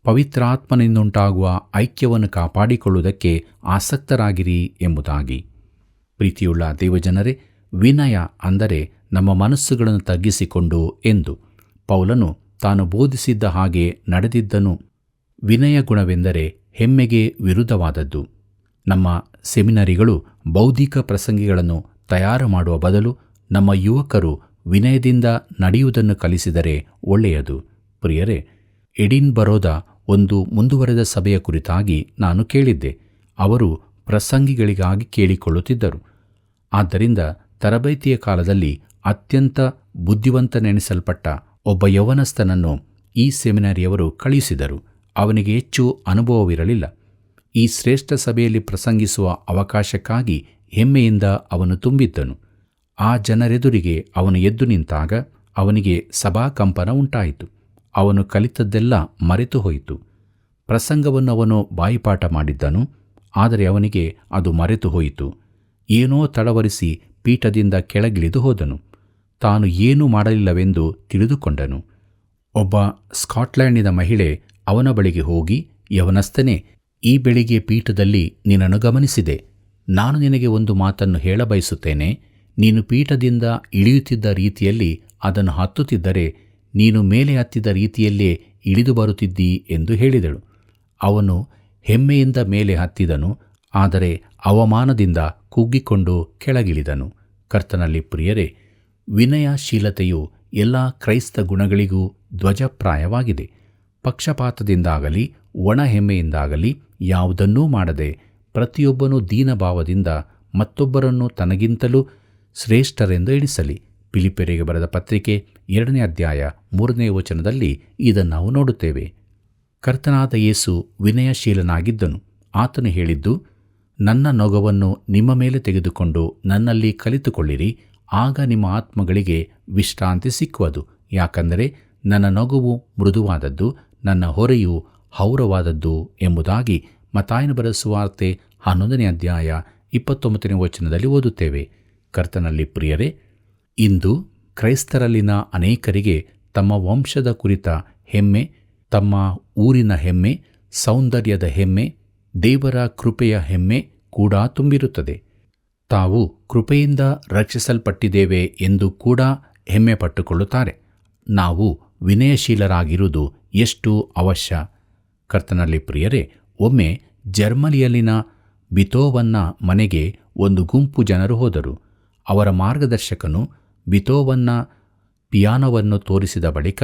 ಪವಿತ್ರಾತ್ಮನಿಂದುಂಟಾಗುವ ಐಕ್ಯವನ್ನು ಕಾಪಾಡಿಕೊಳ್ಳುವುದಕ್ಕೆ ಆಸಕ್ತರಾಗಿರಿ ಎಂಬುದಾಗಿ. ಪ್ರೀತಿಯುಳ್ಳ ದೇವಜನರೇ, ವಿನಯ ಅಂದರೆ ನಮ್ಮ ಮನಸ್ಸುಗಳನ್ನು ತಗ್ಗಿಸಿಕೊಂಡು ಎಂದು. ಪೌಲನು ತಾನು ಬೋಧಿಸಿದ್ದ ಹಾಗೆ ನಡೆದಿದ್ದನು. ವಿನಯ ಗುಣವೆಂದರೆ ಹೆಮ್ಮೆಗೆ ವಿರುದ್ಧವಾದದ್ದು. ನಮ್ಮ ಸೆಮಿನರಿಗಳು ಬೌದ್ಧಿಕ ಪ್ರಸಂಗಿಗಳನ್ನು ತಯಾರು ಮಾಡುವ ಬದಲು ನಮ್ಮ ಯುವಕರು ವಿನಯದಿಂದ ನಡೆಯುವುದನ್ನು ಕಲಿಸಿದರೆ ಒಳ್ಳೆಯದು. ಪ್ರಿಯರೇ, ಎಡಿನ್ಬರೋದ ಒಂದು ಮುಂದುವರೆದ ಸಭೆಯ ಕುರಿತಾಗಿ ನಾನು ಕೇಳಿದ್ದೆ. ಅವರು ಪ್ರಸಂಗಿಗಳಿಗಾಗಿ ಕೇಳಿಕೊಳ್ಳುತ್ತಿದ್ದರು. ಆದ್ದರಿಂದ ತರಬೇತಿಯ ಕಾಲದಲ್ಲಿ ಅತ್ಯಂತ ಬುದ್ಧಿವಂತನೆನಿಸಲ್ಪಟ್ಟ ಒಬ್ಬ ಯೌವನಸ್ಥನನ್ನು ಈ ಸೆಮಿನರಿಯವರು ಕಳುಹಿಸಿದರು. ಅವನಿಗೆ ಹೆಚ್ಚು ಅನುಭವವಿರಲಿಲ್ಲ. ಈ ಶ್ರೇಷ್ಠ ಸಭೆಯಲ್ಲಿ ಪ್ರಸಂಗಿಸುವ ಅವಕಾಶಕ್ಕಾಗಿ ಹೆಮ್ಮೆಯಿಂದ ಅವನು ತುಂಬಿದ್ದನು. ಆ ಜನರೆದುರಿಗೆ ಅವನು ಎದ್ದು ನಿಂತಾಗ ಅವನಿಗೆ ಸಭಾಕಂಪನ ಉಂಟಾಯಿತು. ಅವನು ಕಲಿತದ್ದೆಲ್ಲ ಮರೆತು ಹೋಯಿತು. ಪ್ರಸಂಗವನ್ನು ಅವನು ಬಾಯಿಪಾಠ ಮಾಡಿದ್ದನು, ಆದರೆ ಅವನಿಗೆ ಅದು ಮರೆತು ಹೋಯಿತು. ಏನೋ ತಡವರಿಸಿ ಪೀಠದಿಂದ ಕೆಳಗಿಳಿದು ಹೋದನು. ತಾನು ಏನೂ ಮಾಡಲಿಲ್ಲವೆಂದು ತಿಳಿದುಕೊಂಡನು. ಒಬ್ಬ ಸ್ಕಾಟ್ಲೆಂಡಿನ ಮಹಿಳೆ ಅವನ ಬಳಿಗೆ ಹೋಗಿ, ಯವನಸ್ಥನೇ, ಈ ಬೆಳಿಗ್ಗೆ ಪೀಠದಲ್ಲಿ ನಿನ್ನನ್ನು ಗಮನಿಸಿದೆ. ನಾನು ನಿನಗೆ ಒಂದು ಮಾತನ್ನು ಹೇಳಬಯಸುತ್ತೇನೆ. ನೀನು ಪೀಠದಿಂದ ಇಳಿಯುತ್ತಿದ್ದ ರೀತಿಯಲ್ಲಿ ಅದನ್ನು ಹತ್ತುತ್ತಿದ್ದರೆ ನೀನು ಮೇಲೆ ಹತ್ತಿದ ರೀತಿಯಲ್ಲೇ ಇಳಿದು ಬರುತ್ತಿದ್ದೀ ಎಂದು ಹೇಳಿದಳು. ಅವನು ಹೆಮ್ಮೆಯಿಂದ ಮೇಲೆ ಹತ್ತಿದನು, ಆದರೆ ಅವಮಾನದಿಂದ ಕುಗ್ಗಿಕೊಂಡು ಕೆಳಗಿಳಿದನು. ಕರ್ತನಲ್ಲಿ ಪ್ರಿಯರೇ, ವಿನಯಶೀಲತೆಯು ಎಲ್ಲ ಕ್ರೈಸ್ತ ಗುಣಗಳಿಗೂ ಧ್ವಜಪ್ರಾಯವಾಗಿದೆ. ಪಕ್ಷಪಾತದಿಂದಾಗಲಿ ಒಣ ಹೆಮ್ಮೆಯಿಂದಾಗಲಿ ಯಾವುದನ್ನೂ ಮಾಡದೆ ಪ್ರತಿಯೊಬ್ಬನೂ ದೀನಭಾವದಿಂದ ಮತ್ತೊಬ್ಬರನ್ನು ತನಗಿಂತಲೂ ಶ್ರೇಷ್ಠರೆಂದು ಎಣಿಸಲಿ. ಫಿಲಿಪ್ಪಿಯರಿಗೆ ಬರೆದ ಪತ್ರಿಕೆ 2ನೇ ಅಧ್ಯಾಯ 3ನೇ ವಚನದಲ್ಲಿ ಇದನ್ನು ನಾವು ನೋಡುತ್ತೇವೆ. ಕರ್ತನಾದ ಯೇಸು ವಿನಯಶೀಲನಾಗಿದ್ದನು. ಆತನು ಹೇಳಿದ್ದು, ನನ್ನ ನೊಗವನ್ನು ನಿಮ್ಮ ಮೇಲೆ ತೆಗೆದುಕೊಂಡು ನನ್ನಲ್ಲಿ ಕಲಿತುಕೊಳ್ಳಿರಿ, ಆಗ ನಿಮ್ಮ ಆತ್ಮಗಳಿಗೆ ವಿಶ್ರಾಂತಿ ಸಿಕ್ಕುವುದು. ಯಾಕಂದರೆ ನನ್ನ ನೊಗವು ಮೃದುವಾದದ್ದು, ನನ್ನ ಹೊರೆಯು ಹೌರವಾದದ್ದು ಎಂಬುದಾಗಿ ಮತ್ತಾಯನ ಬರೆದ ಸುವಾರ್ತೆ 11ನೇ ಅಧ್ಯಾಯ 29ನೇ ವಚನದಲ್ಲಿ ಓದುತ್ತೇವೆ. ಕರ್ತನಲ್ಲಿ ಪ್ರಿಯರೇ, ಇಂದು ಕ್ರೈಸ್ತರಲ್ಲಿನ ಅನೇಕರಿಗೆ ತಮ್ಮ ವಂಶದ ಕುರಿತ ಹೆಮ್ಮೆ, ತಮ್ಮ ಊರಿನ ಹೆಮ್ಮೆ, ಸೌಂದರ್ಯದ ಹೆಮ್ಮೆ, ದೇವರ ಕೃಪೆಯ ಹೆಮ್ಮೆ ಕೂಡ ತುಂಬಿರುತ್ತದೆ. ತಾವು ಕೃಪೆಯಿಂದ ರಕ್ಷಿಸಲ್ಪಟ್ಟಿದ್ದೇವೆ ಎಂದು ಕೂಡ ಹೆಮ್ಮೆ ಪಟ್ಟುಕೊಳ್ಳುತ್ತಾರೆ. ನಾವು ವಿನಯಶೀಲರಾಗಿರುವುದು ಎಷ್ಟು ಅವಶ್ಯ. ಕರ್ತನಲ್ಲಿ ಪ್ರಿಯರೇ, ಒಮ್ಮೆ ಜರ್ಮನಿಯಲ್ಲಿನ ಬಿಥೋವನ್ನ ಮನೆಗೆ ಒಂದು ಗುಂಪು ಜನರು ಹೋದರು. ಅವರ ಮಾರ್ಗದರ್ಶಕನು ಬಿಥೋವನ್ನ ಪಿಯಾನೋವನ್ನು ತೋರಿಸಿದ ಬಳಿಕ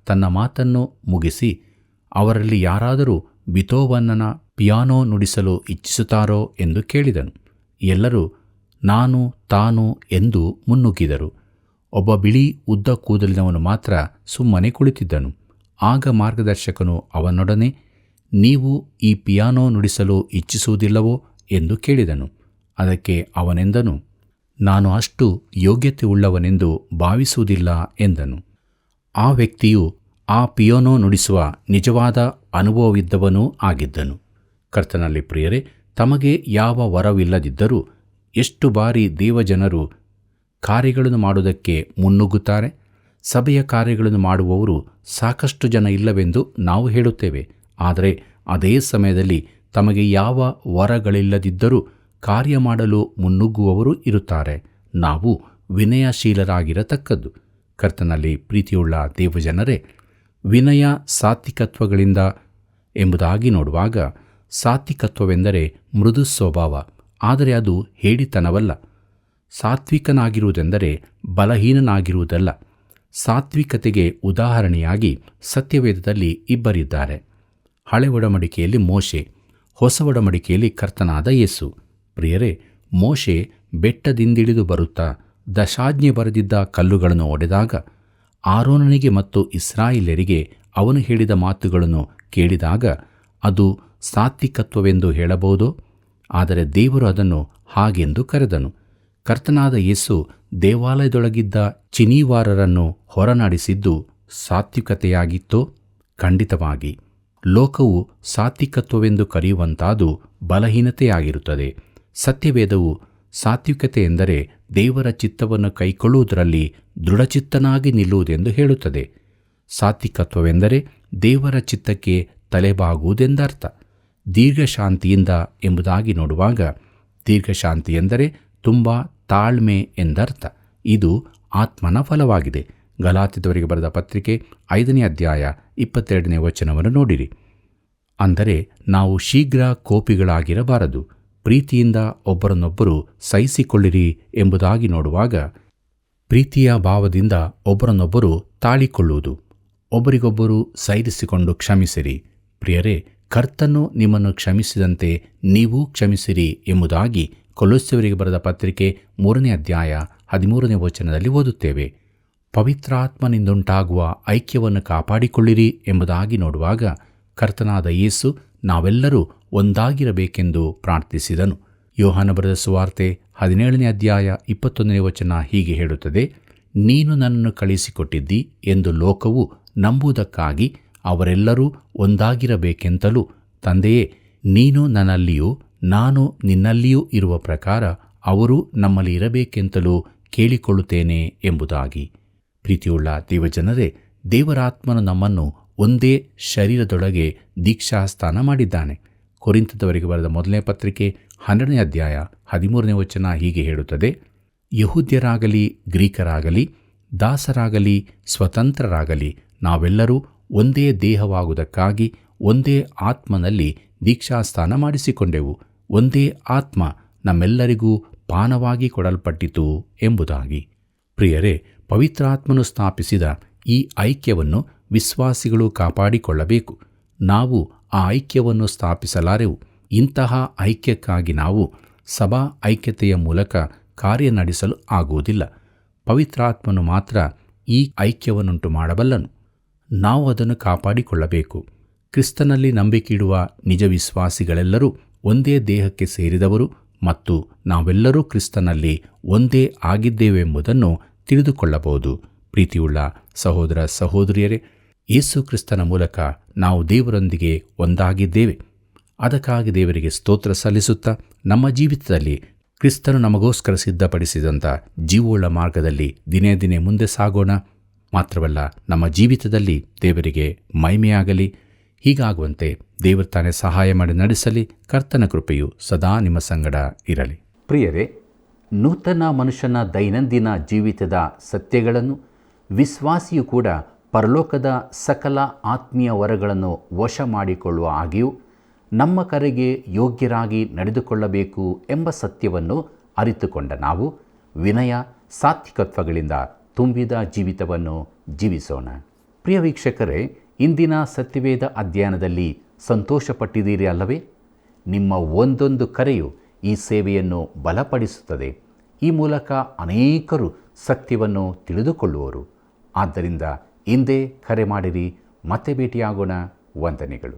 ತನ್ನ ಮಾತನ್ನು ಮುಗಿಸಿ, ಅವರಲ್ಲಿ ಯಾರಾದರೂ ಬಿಥೋವನ್ನನ ಪಿಯಾನೋ ನುಡಿಸಲು ಇಚ್ಛಿಸುತ್ತಾರೋ ಎಂದು ಕೇಳಿದನು. ಎಲ್ಲರೂ ನಾನು ತಾನು ಎಂದು ಮುನ್ನುಗ್ಗಿದರು. ಒಬ್ಬ ಬಿಳಿ ಉದ್ದ ಕೂದಲಿನವನು ಮಾತ್ರ ಸುಮ್ಮನೆ ಕುಳಿತಿದ್ದನು. ಆಗ ಮಾರ್ಗದರ್ಶಕನು ಅವನೊಡನೆ, ನೀವು ಈ ಪಿಯಾನೋ ನುಡಿಸಲು ಇಚ್ಛಿಸುವುದಿಲ್ಲವೋ ಎಂದು ಕೇಳಿದನು. ಅದಕ್ಕೆ ಅವನೆಂದನು, ನಾನು ಅಷ್ಟು ಯೋಗ್ಯತೆ ಉಳ್ಳವನೆಂದು ಭಾವಿಸುವುದಿಲ್ಲ ಎಂದನು. ಆ ವ್ಯಕ್ತಿಯು ಆ ಪಿಯಾನೋ ನುಡಿಸುವ ನಿಜವಾದ ಅನುಭವವಿದ್ದವನೂ ಆಗಿದ್ದನು. ಕರ್ತನಲ್ಲಿ ಪ್ರಿಯರೇ, ತಮಗೆ ಯಾವ ವರವಿಲ್ಲದಿದ್ದರೂ ಎಷ್ಟು ಬಾರಿ ದೇವಜನರು ಕಾರ್ಯಗಳನ್ನು ಮಾಡುವುದಕ್ಕೆ ಮುನ್ನುಗ್ಗುತ್ತಾರೆ. ಸಭೆಯ ಕಾರ್ಯಗಳನ್ನು ಮಾಡುವವರು ಸಾಕಷ್ಟು ಜನ ಇಲ್ಲವೆಂದು ನಾವು ಹೇಳುತ್ತೇವೆ. ಆದರೆ ಅದೇ ಸಮಯದಲ್ಲಿ ತಮಗೆ ಯಾವ ವರಗಳಿಲ್ಲದಿದ್ದರೂ ಕಾರ್ಯ ಮಾಡಲು ಮುನ್ನುಗ್ಗುವವರು ಇರುತ್ತಾರೆ. ನಾವು ವಿನಯಶೀಲರಾಗಿರತಕ್ಕದ್ದು. ಕರ್ತನಲ್ಲಿ ಪ್ರೀತಿಯುಳ್ಳ ದೇವಜನರೇ, ವಿನಯ ಸಾತ್ವಿಕತ್ವಗಳಿಂದ ಎಂಬುದಾಗಿ ನೋಡುವಾಗ, ಸಾತ್ವಿಕತ್ವವೆಂದರೆ ಮೃದು ಸ್ವಭಾವ, ಆದರೆ ಅದು ಹೇಡಿತನವಲ್ಲ. ಸಾತ್ವಿಕನಾಗಿರುವುದೆಂದರೆ ಹಳೆ ಒಡಂಬಡಿಕೆಯಲ್ಲಿ ಮೋಶೆ, ಹೊಸ ಒಡಂಬಡಿಕೆಯಲ್ಲಿ ಕರ್ತನಾದ ಯೇಸು. ಪ್ರಿಯರೇ, ಮೋಶೆ ಬೆಟ್ಟದಿಂದಿಳಿದು ಬರುತ್ತಾ ದಶಾಜ್ಞೆ ಬರೆದಿದ್ದ ಕಲ್ಲುಗಳನ್ನು ಒಡೆದಾಗ ಆರೋನನಿಗೆ ಮತ್ತು ಇಸ್ರಾಯೇಲ್ಯರಿಗೆ ಅವನು ಹೇಳಿದ ಮಾತುಗಳನ್ನು ಕೇಳಿದಾಗ ಅದು ಸಾತ್ವಿಕತ್ವವೆಂದು ಹೇಳಬಹುದೋ? ಆದರೆ ದೇವರು ಅದನ್ನು ಹಾಗೆಂದು ಕರೆದನು. ಕರ್ತನಾದ ಯೇಸು ದೇವಾಲಯದೊಳಗಿದ್ದ ಚಿನೀವಾರರನ್ನು ಹೊರನಡಿಸಿದ್ದು ಸಾತ್ವಿಕತೆಯಾಗಿತ್ತೋ? ಖಂಡಿತವಾಗಿ. ಲೋಕವು ಸಾತ್ವಿಕತ್ವವೆಂದು ಕರೆಯುವಂತಾದು ಬಲಹೀನತೆಯಾಗಿರುತ್ತದೆ. ಸತ್ಯವೇದವು ಸಾತ್ವಿಕತೆ ಎಂದರೆ ದೇವರ ಚಿತ್ತವನ್ನು ಕೈಕೊಳ್ಳುವುದರಲ್ಲಿ ದೃಢಚಿತ್ತನಾಗಿ ನಿಲ್ಲುವುದೆಂದು ಹೇಳುತ್ತದೆ. ಸಾತ್ವಿಕತ್ವವೆಂದರೆ ದೇವರ ಚಿತ್ತಕ್ಕೆ ತಲೆಬಾಗುವುದೆಂದರ್ಥ. ದೀರ್ಘಶಾಂತಿಯಿಂದ ಎಂಬುದಾಗಿ ನೋಡುವಾಗ ದೀರ್ಘಶಾಂತಿ ಎಂದರೆ ತುಂಬ ತಾಳ್ಮೆ ಎಂದರ್ಥ. ಇದು ಆತ್ಮನ ಫಲವಾಗಿದೆ. ಗಲಾತ್ಯದವರಿಗೆ ಬರೆದ ಪತ್ರಿಕೆ 5ನೇ ಅಧ್ಯಾಯ 22ನೇ ವಚನವನ್ನು ನೋಡಿರಿ. ಅಂದರೆ ನಾವು ಶೀಘ್ರ ಕೋಪಿಗಳಾಗಿರಬಾರದು, ಪ್ರೀತಿಯಿಂದ ಒಬ್ಬರನ್ನೊಬ್ಬರು ಸಹಿಸಿಕೊಳ್ಳಿರಿ ಎಂಬುದಾಗಿ ನೋಡುವಾಗ ಪ್ರೀತಿಯ ಭಾವದಿಂದ ಒಬ್ಬರನ್ನೊಬ್ಬರು ತಾಳಿಕೊಳ್ಳುವುದು, ಒಬ್ಬರಿಗೊಬ್ಬರು ಸೈರಿಸಿಕೊಂಡು ಕ್ಷಮಿಸಿರಿ. ಪ್ರಿಯರೇ, ಕರ್ತನು ನಿಮ್ಮನ್ನು ಕ್ಷಮಿಸಿದಂತೆ ನೀವೂ ಕ್ಷಮಿಸಿರಿ ಎಂಬುದಾಗಿ ಕೊಲೊಸ್ಸೆಯವರಿಗೆ ಬರೆದ ಪತ್ರಿಕೆ 3ನೇ ಅಧ್ಯಾಯ 13ನೇ ವಚನದಲ್ಲಿ ಓದುತ್ತೇವೆ. ಪವಿತ್ರಾತ್ಮನಿಂದುಂಟಾಗುವ ಐಕ್ಯವನ್ನು ಕಾಪಾಡಿಕೊಳ್ಳಿರಿ ಎಂಬುದಾಗಿ ನೋಡುವಾಗ ಕರ್ತನಾದ ಯೇಸು ನಾವೆಲ್ಲರೂ ಒಂದಾಗಿರಬೇಕೆಂದು ಪ್ರಾರ್ಥಿಸಿದನು. ಯೋಹಾನ ಬರೆದ ಸುವಾರ್ತೆ 17ನೇ ಅಧ್ಯಾಯ 21ನೇ ವಚನ ಹೀಗೆ ಹೇಳುತ್ತದೆ: ನೀನು ನನ್ನನ್ನು ಕಳುಹಿಸಿಕೊಟ್ಟಿದ್ದಿ ಎಂದು ಲೋಕವು ನಂಬುವುದಕ್ಕಾಗಿ ಅವರೆಲ್ಲರೂ ಒಂದಾಗಿರಬೇಕೆಂತಲೂ, ತಂದೆಯೇ, ನೀನು ನನ್ನಲ್ಲಿಯೂ ನಾನು ನಿನ್ನಲ್ಲಿಯೂ ಇರುವ ಪ್ರಕಾರ ಅವರು ನಮ್ಮಲ್ಲಿ ಇರಬೇಕೆಂತಲೂ ಕೇಳಿಕೊಳ್ಳುತ್ತೇನೆ ಎಂಬುದಾಗಿ. ಪ್ರೀತಿಯುಳ್ಳ ದೇವಜನರೇ, ದೇವರಾತ್ಮನು ನಮ್ಮನ್ನು ಒಂದೇ ಶರೀರದೊಳಗೆ ದೀಕ್ಷಾಸ್ನಾನ ಮಾಡಿದ್ದಾನೆ. ಕೊರಿಂಥದವರಿಗೆ ಬರೆದ ಮೊದಲನೇ ಪತ್ರಿಕೆ 12ನೇ ಅಧ್ಯಾಯ 13ನೇ ವಚನ ಹೀಗೆ ಹೇಳುತ್ತದೆ: ಯಹೂದ್ಯರಾಗಲಿ ಗ್ರೀಕರಾಗಲಿ, ದಾಸರಾಗಲಿ ಸ್ವತಂತ್ರರಾಗಲಿ, ನಾವೆಲ್ಲರೂ ಒಂದೇ ದೇಹವಾಗುವುದಕ್ಕಾಗಿ ಒಂದೇ ಆತ್ಮನಲ್ಲಿ ದೀಕ್ಷಾಸ್ನಾನ ಮಾಡಿಸಿಕೊಂಡೆವು. ಒಂದೇ ಆತ್ಮ ನಮ್ಮೆಲ್ಲರಿಗೂ ಪಾನವಾಗಿ ಕೊಡಲ್ಪಟ್ಟಿತು ಎಂಬುದಾಗಿ. ಪ್ರಿಯರೇ, ಪವಿತ್ರಾತ್ಮನು ಸ್ಥಾಪಿಸಿದ ಈ ಐಕ್ಯವನ್ನು ವಿಶ್ವಾಸಿಗಳು ಕಾಪಾಡಿಕೊಳ್ಳಬೇಕು. ನಾವು ಆ ಐಕ್ಯವನ್ನು ಸ್ಥಾಪಿಸಲಾರೆವು. ಇಂತಹ ಐಕ್ಯಕ್ಕಾಗಿ ನಾವು ಸಭಾ ಐಕ್ಯತೆಯ ಮೂಲಕ ಕಾರ್ಯ ನಡೆಸಲು ಆಗುವುದಿಲ್ಲ. ಪವಿತ್ರಾತ್ಮನು ಮಾತ್ರ ಈ ಐಕ್ಯವನ್ನುಂಟು ಮಾಡಬಲ್ಲನು. ನಾವು ಅದನ್ನು ಕಾಪಾಡಿಕೊಳ್ಳಬೇಕು. ಕ್ರಿಸ್ತನಲ್ಲಿ ನಂಬಿಕೆಯಿಡುವ ನಿಜ ವಿಶ್ವಾಸಿಗಳೆಲ್ಲರೂ ಒಂದೇ ದೇಹಕ್ಕೆ ಸೇರಿದವರು ಮತ್ತು ನಾವೆಲ್ಲರೂ ಕ್ರಿಸ್ತನಲ್ಲಿ ಒಂದೇ ಆಗಿದ್ದೇವೆಂಬುದನ್ನು ತಿಳಿದುಕೊಳ್ಳಬಹುದು. ಪ್ರೀತಿಯುಳ್ಳ ಸಹೋದರ ಸಹೋದರಿಯರೇ, ಯೇಸು ಕ್ರಿಸ್ತನ ಮೂಲಕ ನಾವು ದೇವರೊಂದಿಗೆ ಒಂದಾಗಿದ್ದೇವೆ. ಅದಕ್ಕಾಗಿ ದೇವರಿಗೆ ಸ್ತೋತ್ರ ಸಲ್ಲಿಸುತ್ತಾ ನಮ್ಮ ಜೀವಿತದಲ್ಲಿ ಕ್ರಿಸ್ತನು ನಮಗೋಸ್ಕರ ಸಿದ್ಧಪಡಿಸಿದಂಥ ಜೀವವುಳ್ಳ ಮಾರ್ಗದಲ್ಲಿ ದಿನೇ ದಿನೇ ಮುಂದೆ ಸಾಗೋಣ. ಮಾತ್ರವಲ್ಲ, ನಮ್ಮ ಜೀವಿತದಲ್ಲಿ ದೇವರಿಗೆ ಮಹಿಮೆಯಾಗಲಿ. ಹೀಗಾಗುವಂತೆ ದೇವರು ತಾನೇ ಸಹಾಯ ಮಾಡಿ ನಡೆಸಲಿ. ಕರ್ತನ ಕೃಪೆಯು ಸದಾ ನಿಮ್ಮ ಸಂಗಡ ಇರಲಿ. ಪ್ರಿಯರೇ, ನೂತನ ಮನುಷ್ಯನ ದೈನಂದಿನ ಜೀವಿತದ ಸತ್ಯಗಳನ್ನು ವಿಶ್ವಾಸಿಯು ಕೂಡ ಪರಲೋಕದ ಸಕಲ ಆತ್ಮೀಯ ವರಗಳನ್ನು ವಶ ಮಾಡಿಕೊಳ್ಳುವ ಹಾಗೆಯೂ ನಮ್ಮ ಕರೆಗೆ ಯೋಗ್ಯರಾಗಿ ನಡೆದುಕೊಳ್ಳಬೇಕು ಎಂಬ ಸತ್ಯವನ್ನು ಅರಿತುಕೊಂಡ ನಾವು ವಿನಯ ಸಾತ್ವಿಕತ್ವಗಳಿಂದ ತುಂಬಿದ ಜೀವಿತವನ್ನು ಜೀವಿಸೋಣ. ಪ್ರಿಯ ವೀಕ್ಷಕರೇ, ಇಂದಿನ ಸತ್ಯವೇದ ಅಧ್ಯಯನದಲ್ಲಿ ಸಂತೋಷಪಟ್ಟಿದ್ದೀರಿ ಅಲ್ಲವೇ? ನಿಮ್ಮ ಒಂದೊಂದು ಕರೆಯು ಈ ಸೇವೆಯನ್ನು ಬಲಪಡಿಸುತ್ತದೆ. ಈ ಮೂಲಕ ಅನೇಕರು ಸತ್ಯವನ್ನು ತಿಳಿದುಕೊಳ್ಳುವರು. ಆದ್ದರಿಂದ ಹಿಂದೆ ಕರೆ ಮಾಡಿರಿ. ಮತ್ತೆ ಭೇಟಿಯಾಗೋಣ. ವಂದನೆಗಳು.